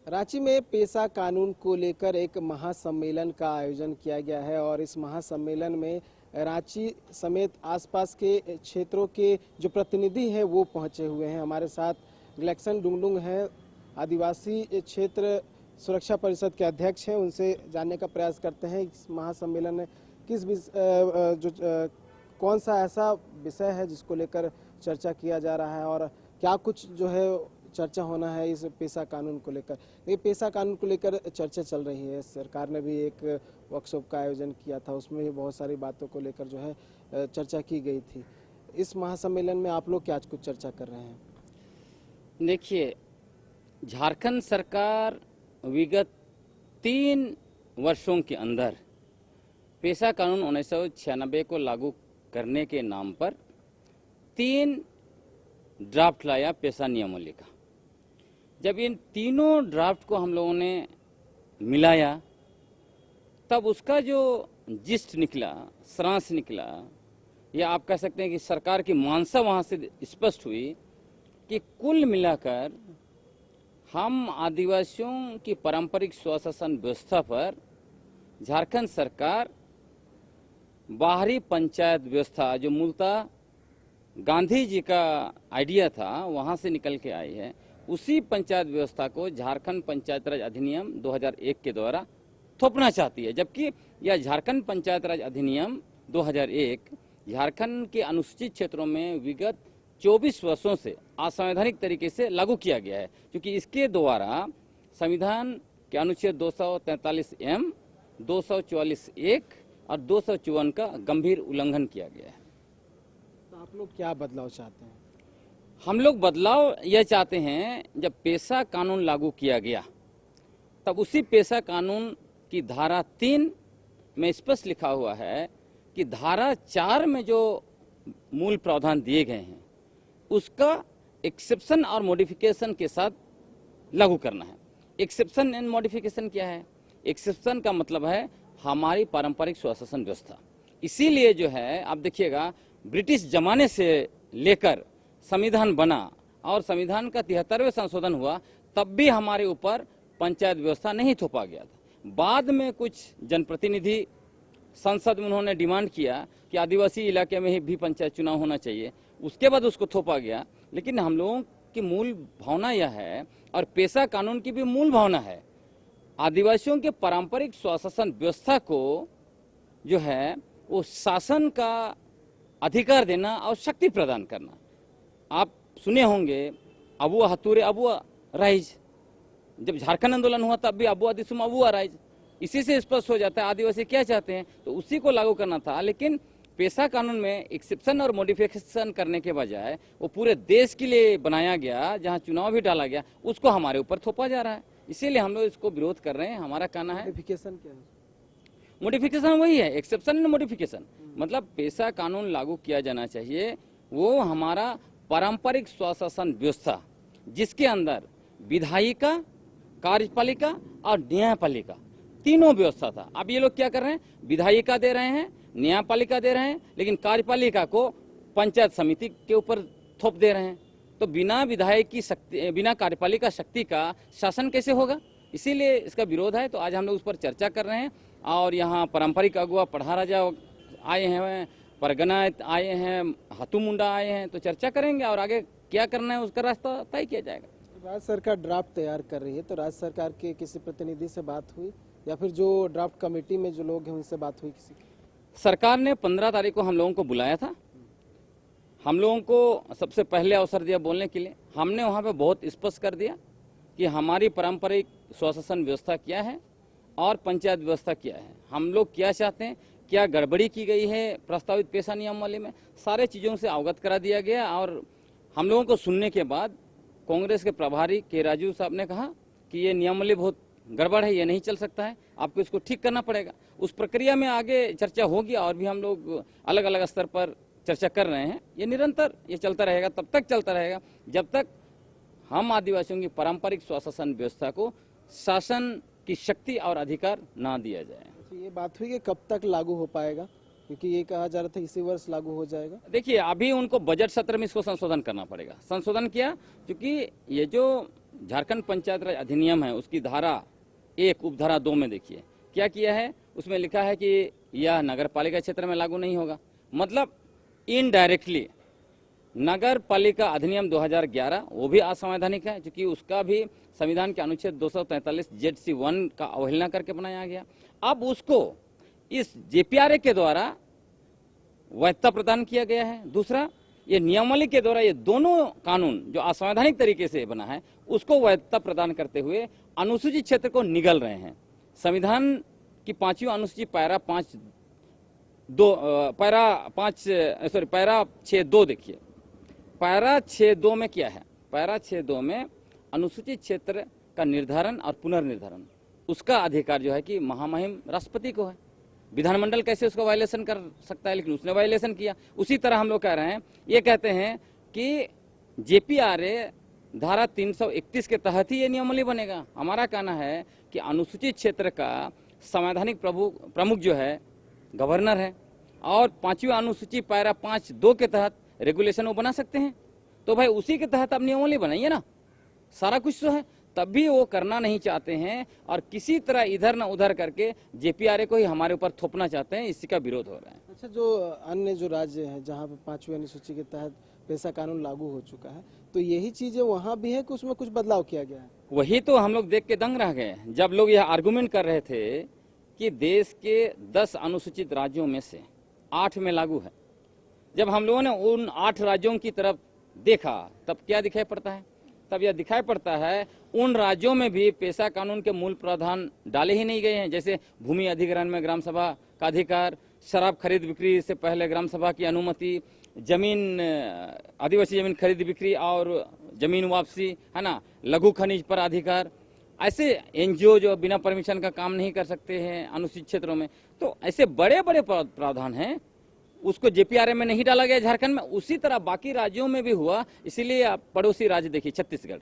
रांची में पेशा कानून को लेकर एक महासम्मेलन का आयोजन किया गया है और इस महासम्मेलन में रांची समेत आसपास के क्षेत्रों के जो प्रतिनिधि हैं वो पहुंचे हुए हैं। हमारे साथ ग्लेक्सन डुंगडुंग हैं, आदिवासी क्षेत्र सुरक्षा परिषद के अध्यक्ष हैं। उनसे जानने का प्रयास करते हैं इस महासम्मेलन में कौन सा ऐसा विषय है जिसको लेकर चर्चा किया जा रहा है और क्या कुछ जो है चर्चा होना है इस पेशा कानून को लेकर। ये पेशा कानून को लेकर चर्चा चल रही है। सरकार ने भी एक वर्कशॉप का आयोजन किया था, उसमें भी बहुत सारी बातों को लेकर जो है चर्चा की गई थी। इस महासम्मेलन में आप लोग क्या कुछ चर्चा कर रहे हैं? देखिए, झारखंड सरकार विगत 3 वर्षों के अंदर पेशा कानून 1996 को लागू करने के नाम पर 3 ड्राफ्ट लाया पेशा नियमावली का। जब इन तीनों ड्राफ्ट को हम लोगों ने मिलाया तब उसका जो जिस्ट निकला, सारांश निकला, या आप कह सकते हैं कि सरकार की मानसा वहाँ से स्पष्ट हुई कि कुल मिलाकर हम आदिवासियों की पारंपरिक स्वशासन व्यवस्था पर झारखंड सरकार बाहरी पंचायत व्यवस्था जो मूलतः गांधी जी का आइडिया था वहाँ से निकल के आई है, उसी पंचायत व्यवस्था को झारखंड पंचायत राज अधिनियम 2001 के द्वारा थोपना चाहती है। जबकि यह झारखंड पंचायत राज अधिनियम 2001 झारखंड के अनुसूचित क्षेत्रों में विगत 24 वर्षों से असंवैधानिक तरीके से लागू किया गया है, क्योंकि इसके द्वारा संविधान के अनुच्छेद 243M, 244(1) और 254 का गंभीर उल्लंघन किया गया है। तो आप लोग क्या बदलाव चाहते हैं? हम लोग बदलाव यह चाहते हैं, जब पेशा कानून लागू किया गया तब उसी पेशा कानून की धारा 3 में स्पष्ट लिखा हुआ है कि धारा 4 में जो मूल प्रावधान दिए गए हैं उसका एक्सेप्शन और मॉडिफिकेशन के साथ लागू करना है। एक्सेप्शन एंड मॉडिफिकेशन क्या है? एक्सेप्शन का मतलब है हमारी पारंपरिक स्वशासन व्यवस्था। इसीलिए जो है आप देखिएगा, ब्रिटिश जमाने से लेकर संविधान बना और संविधान का 73वें संशोधन हुआ तब भी हमारे ऊपर पंचायत व्यवस्था नहीं थोपा गया था। बाद में कुछ जनप्रतिनिधि संसद में उन्होंने डिमांड किया कि आदिवासी इलाके में ही भी पंचायत चुनाव होना चाहिए, उसके बाद उसको थोपा गया। लेकिन हम लोगों की मूल भावना यह है और पेशा कानून की भी मूल भावना है, आदिवासियों के पारंपरिक स्वशासन व्यवस्था को जो है वो शासन का अधिकार देना और शक्ति प्रदान करना। आप सुने होंगे अबुआ हतुरे अबुआ राइज, जब झारखंड आंदोलन हुआ तब भी अबुआ दिसुम अबुआ राइज। इसी से स्पष्ट हो जाता है आदिवासी क्या चाहते हैं, तो उसी को लागू करना था। लेकिन पेशा कानून में एक्सेप्शन और मॉडिफिकेशन करने के बजाय वो पूरे देश के लिए बनाया गया, जहां चुनाव भी डाला गया, उसको हमारे ऊपर थोपा जा रहा है। इसीलिए हम लोग इसको विरोध कर रहे हैं। हमारा कहना है मॉडिफिकेशन क्या है? मॉडिफिकेशन वही है, एक्सेप्शन एंड मॉडिफिकेशन। मतलब पेशा कानून लागू किया जाना चाहिए वो हमारा पारंपरिक स्वशासन व्यवस्था, जिसके अंदर विधायिका, कार्यपालिका और न्यायपालिका तीनों व्यवस्था था। अब ये लोग क्या कर रहे हैं, विधायिका दे रहे हैं, न्यायपालिका दे रहे हैं, लेकिन कार्यपालिका को पंचायत समिति के ऊपर थोप दे रहे हैं। तो बिना विधायक की शक्ति, बिना कार्यपालिका शक्ति का शासन कैसे होगा? इसीलिए इसका विरोध है। तो आज हम लोग उस पर चर्चा कर रहे हैं और यहाँ पारंपरिक अगुआ पढ़ा राजा आए हैं, परगना आए हैं, हाथू मुंडा आए हैं, तो चर्चा करेंगे और आगे क्या करना है उसका रास्ता तय किया जाएगा। राज्य सरकार ड्राफ्ट तैयार कर रही है, तो राज्य सरकार के किसी प्रतिनिधि से बात हुई या फिर जो ड्राफ्ट कमेटी में जो लोग हैं उनसे बात हुई किसी की? सरकार ने 15 तारीख को हम लोगों को बुलाया था। हम लोगों को सबसे पहले अवसर दिया बोलने के लिए। हमने वहाँ पे बहुत स्पष्ट कर दिया कि हमारी पारंपरिक स्वशासन व्यवस्था क्या है और पंचायत व्यवस्था क्या है, हम लोग क्या चाहते हैं, क्या गड़बड़ी की गई है प्रस्तावित पेशा नियमावली में, सारे चीज़ों से अवगत करा दिया गया। और हम लोगों को सुनने के बाद कांग्रेस के प्रभारी के राजू साहब ने कहा कि ये नियमावली बहुत गड़बड़ है, ये नहीं चल सकता है, आपको इसको ठीक करना पड़ेगा। उस प्रक्रिया में आगे चर्चा होगी और भी हम लोग अलग अलग स्तर पर चर्चा कर रहे हैं। ये निरंतर ये चलता रहेगा, तब तक चलता रहेगा जब तक हम आदिवासियों की पारंपरिक स्वशासन व्यवस्था को शासन की शक्ति और अधिकार ना दिया जाए। ये बात हुई कि कब तक लागू हो पाएगा, क्योंकि ये कहा जा रहा था इसी वर्ष लागू हो जाएगा। देखिए, अभी उनको बजट सत्र में इसको संशोधन करना पड़ेगा। संशोधन किया, क्योंकि ये जो झारखंड पंचायत राज अधिनियम है उसकी धारा 1 उपधारा 2 में देखिए क्या किया है। उसमें लिखा है कि यह नगर पालिका क्षेत्र में लागू नहीं होगा। मतलब इनडायरेक्टली नगर पालिका अधिनियम 2011 वो भी असंवैधानिक है, क्योंकि उसका भी संविधान के अनुच्छेद 243 ZC1 का अवहेलना करके बनाया गया। अब उसको इस JPRA के द्वारा वैधता प्रदान किया गया है। दूसरा, ये नियमावली के द्वारा ये दोनों कानून जो असंवैधानिक तरीके से बना है उसको वैधता प्रदान करते हुए अनुसूचित क्षेत्र को निगल रहे हैं। संविधान की 5वीं अनुसूची पैरा 6(2) देखिए, पैरा 6(2) में क्या है। पैरा 6(2) में अनुसूचित क्षेत्र का निर्धारण और पुनर्निर्धारण उसका अधिकार जो है कि महामहिम राष्ट्रपति को है। विधानमंडल कैसे उसका वायलेशन कर सकता है, लेकिन उसने वायलेशन किया। उसी तरह हम लोग कह रहे हैं, ये कहते हैं कि JPRA धारा 331 के तहत ही ये नियमावली बनेगा। हमारा कहना है कि अनुसूचित क्षेत्र का संवैधानिक प्रमुख जो है गवर्नर है, और 5वीं अनुसूची पैरा 5(2) के तहत रेगुलेशन वो बना सकते हैं। तो भाई उसी के तहत आप नियमावली बनाइए ना, सारा कुछ तो है। तब भी वो करना नहीं चाहते हैं और किसी तरह इधर न उधर करके JPRA को ही हमारे ऊपर थोपना चाहते हैं। इसी का विरोध हो रहा है। अच्छा, जो अन्य जो राज्य हैं जहाँ पे 5वीं अनुसूची के तहत पेशा कानून लागू हो चुका है, तो यही चीजें वहाँ भी है कि उसमें कुछ बदलाव किया गया है? वही तो हम लोग देख के दंग रह गए जब लोग यह आर्गुमेंट कर रहे थे कि देश के 10 अनुसूचित राज्यों में से 8 में लागू है। जब हम लोगों ने उन 8 राज्यों की तरफ देखा तब क्या दिखाई पड़ता है? तब यह दिखाई पड़ता है उन राज्यों में भी पेशा कानून के मूल प्रावधान डाले ही नहीं गए हैं। जैसे भूमि अधिग्रहण में ग्राम सभा का अधिकार, शराब खरीद बिक्री से पहले ग्राम सभा की अनुमति, जमीन आदिवासी जमीन खरीद बिक्री और जमीन वापसी, है ना, लघु खनिज पर अधिकार। ऐसे NGO जो बिना परमिशन का काम नहीं कर सकते हैं अनुसूचित क्षेत्रों में। तो ऐसे बड़े बड़े प्रावधान हैं, उसको JPRA में नहीं डाला गया झारखंड में। उसी तरह बाकी राज्यों में भी हुआ। इसीलिए आप पड़ोसी राज्य देखिए छत्तीसगढ़,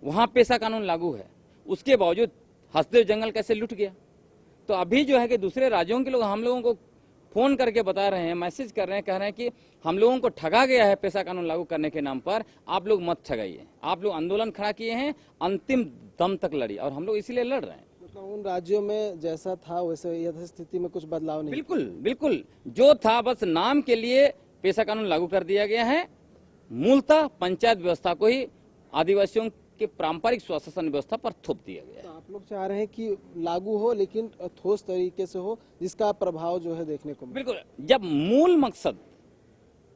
वहाँ पेशा कानून लागू है, उसके बावजूद हसदेव जंगल कैसे लुट गया। तो अभी जो है कि दूसरे राज्यों के लोग हम लोगों को फोन करके बता रहे हैं, मैसेज कर रहे हैं, कह रहे हैं कि हम लोगों को ठगा गया है पेशा कानून लागू करने के नाम पर, आप लोग मत ठगाइए। आप लोग आंदोलन खड़ा किए हैं, अंतिम दम तक लड़ी, और हम लोग इसीलिए लड़ रहे हैं। मतलब उन राज्यों में जैसा था वैसे यथास्थिति में कुछ बदलाव नहीं? बिल्कुल बिल्कुल, जो था बस नाम के लिए पेशा कानून लागू कर दिया गया है। मूलतः पंचायत व्यवस्था को ही आदिवासियों के पारंपरिक स्वशासन व्यवस्था पर थोप दिया गया है। तो आप लोग चाह रहे हैं कि लागू हो लेकिन ठोस तरीके से हो, जिसका प्रभाव जो है देखने को मिले। बिल्कुल, जब मूल मकसद,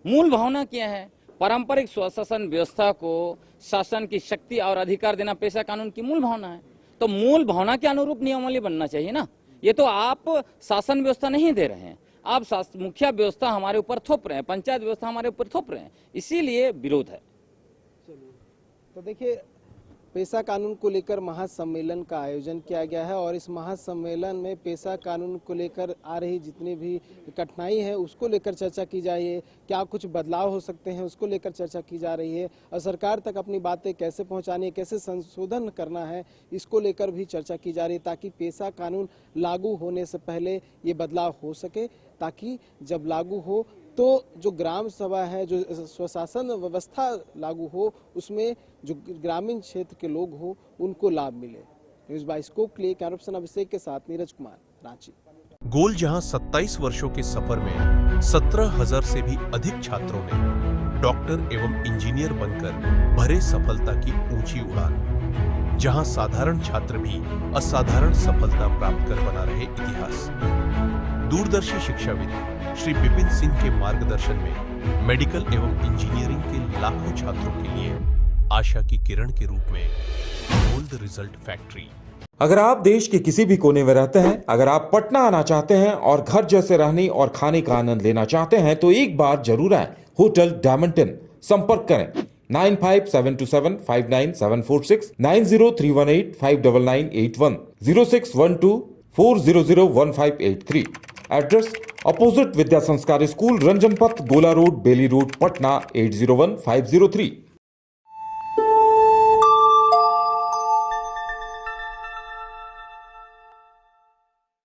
मूल भावना क्या है, पारंपरिक स्वशासन व्यवस्था को शासन की शक्ति और अधिकार देना पेशा कानून की मूल भावना है। तो मूल भावना के अनुरूप नियमावली बनना चाहिए ना। ये तो आप शासन व्यवस्था नहीं दे रहे हैं, आप मुखिया व्यवस्था हमारे ऊपर थोप रहे हैं, पंचायत व्यवस्था हमारे ऊपर थोप रहे हैं, इसीलिए विरोध है। चलिए, तो देखिए, पेशा कानून को लेकर महासम्मेलन का आयोजन किया गया है और इस महासम्मेलन में पेशा कानून को लेकर आ रही जितनी भी कठिनाई है उसको लेकर चर्चा की जा रही है। क्या कुछ बदलाव हो सकते हैं उसको लेकर चर्चा की जा रही है, और सरकार तक अपनी बातें कैसे पहुंचानी है, कैसे संशोधन करना है, इसको लेकर भी चर्चा की जा रही है, ताकि पेशा कानून लागू होने से पहले ये बदलाव हो सके, ताकि जब लागू हो तो जो ग्राम सभा है, जो स्वशासन व्यवस्था लागू हो, उसमें जो ग्रामीण क्षेत्र के लोग हो उनको लाभ मिले। न्यूज़ बाइस्कोप के लिए कैमरापर्सन अभिषेक के साथ नीरज कुमार, रांची। गोल जहां 27 वर्षों के सफर में 17,000 से भी अधिक छात्रों ने डॉक्टर एवं इंजीनियर बनकर भरे सफलता की ऊंची उड़ान, जहां साधारण छात्र भी असाधारण सफलता प्राप्त कर बना रहे इतिहास। दूरदर्शी शिक्षाविद श्री विपिन सिंह के मार्गदर्शन में मेडिकल एवं इंजीनियरिंग के लाखों छात्रों के लिए आशा की किरण के रूप में गोल्ड रिजल्ट फैक्ट्री। अगर आप देश के किसी भी कोने में रहते हैं, अगर आप पटना आना चाहते हैं और घर जैसे रहने और खाने का आनंद लेना चाहते हैं, तो एक बार जरूर आए होटल डायमंटन। संपर्क करें 9572759746, 9031859981, 0612400158 एड्रेस अपोजिट विद्या संस्कार स्कूल, रंजन पथ, गोला रोड, बेली रोड, पटना 801503।